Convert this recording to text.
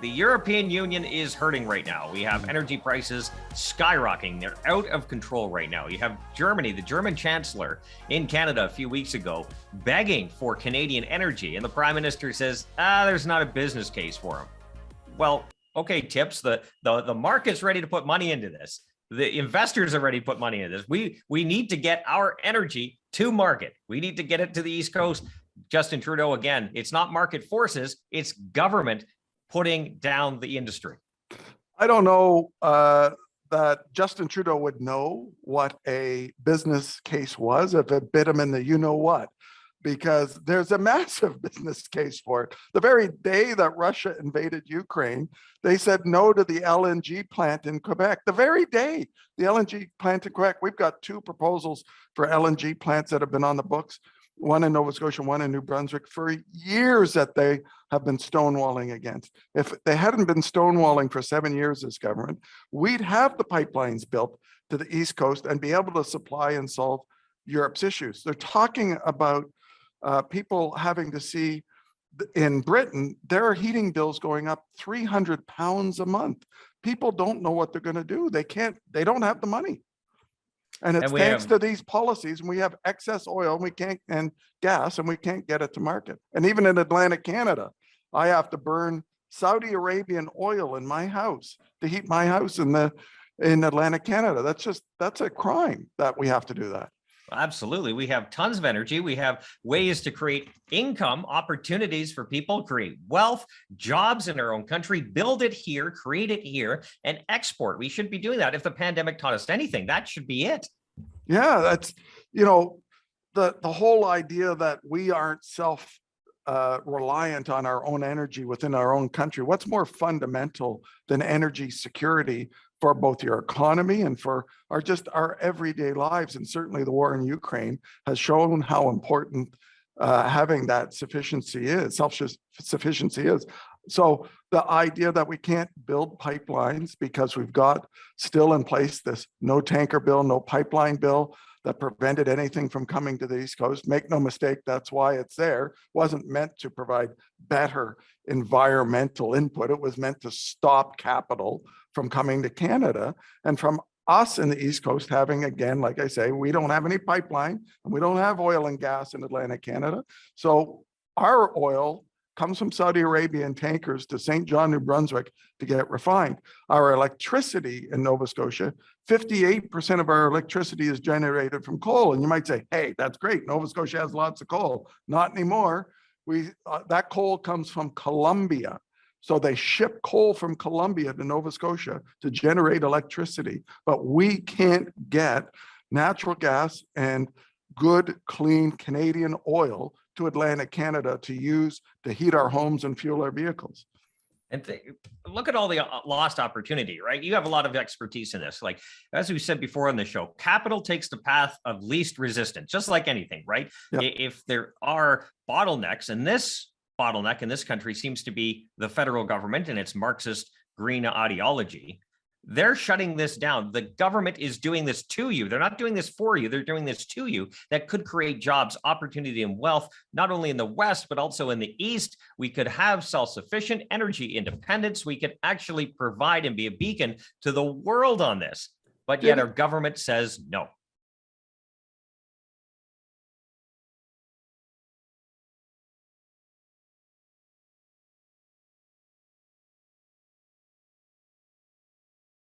the European Union is hurting right now. We have energy prices skyrocketing. They're out of control right now. You have Germany, the German chancellor in Canada a few weeks ago, begging for Canadian energy. And the prime minister says, there's not a business case for him. Well, okay, Tips, the market's ready to put money into this. The investors are ready to put money into this. We need to get our energy to market. We need to get it to the East Coast. Justin Trudeau, again, it's not market forces, it's government putting down the industry. I don't know that Justin Trudeau would know what a business case was if it bit him in the you-know-what, because there's a massive business case for it. The very day that Russia invaded Ukraine, they said no to the LNG plant in Quebec. The very day, the LNG plant in Quebec, we've got two proposals for LNG plants that have been on the books, one in Nova Scotia, one in New Brunswick, for years that they have been stonewalling against. If they hadn't been stonewalling for 7 years as government, we'd have the pipelines built to the East Coast and be able to supply and solve Europe's issues. They're talking about people having to see in Britain, their heating bills going up £300 a month. People don't know what they're going to do. They don't have the money. And it's thanks to these policies, and we have excess oil and gas, and we can't get it to market. And even in Atlantic Canada, I have to burn Saudi Arabian oil in my house to heat my house in Atlantic Canada. That's a crime that we have to do that. Absolutely. We have tons of energy. We have ways to create income opportunities for people, create wealth, jobs in our own country, build it here, create it here, and export. We should be doing that. If the pandemic taught us anything, that should be it. Yeah, that's, the whole idea that we aren't reliant on our own energy within our own country. What's more fundamental than energy security for both your economy and for our everyday lives? And certainly the war in Ukraine has shown how important having that self-sufficiency is. So the idea that we can't build pipelines because we've got still in place this no tanker bill, no pipeline bill that prevented anything from coming to the East Coast. Make no mistake, that's why it's there. Wasn't meant to provide better environmental input. It was meant to stop capital from coming to Canada, and from us in the East Coast having, again, like I say, we don't have any pipeline and we don't have oil and gas in Atlantic Canada. So our oil comes from Saudi Arabian tankers to St. John, New Brunswick to get refined. Our electricity in Nova Scotia, 58% of our electricity is generated from coal. And you might say, hey, that's great. Nova Scotia has lots of coal. Not anymore. That coal comes from Colombia. So they ship coal from Colombia to Nova Scotia to generate electricity, but we can't get natural gas and good, clean Canadian oil to Atlantic Canada to use to heat our homes and fuel our vehicles. And look at all the lost opportunity, right? You have a lot of expertise in this. Like, as we said before on the show, capital takes the path of least resistance, just like anything, right? Yep. If there are bottlenecks, and this bottleneck in this country seems to be the federal government and its Marxist-Green ideology, they're shutting this down. The government is doing this to you. They're not doing this for you. They're doing this to you. That could create jobs, opportunity, and wealth, not only in the West, but also in the East. We could have self-sufficient energy independence. We could actually provide and be a beacon to the world on this. But yet our government says no.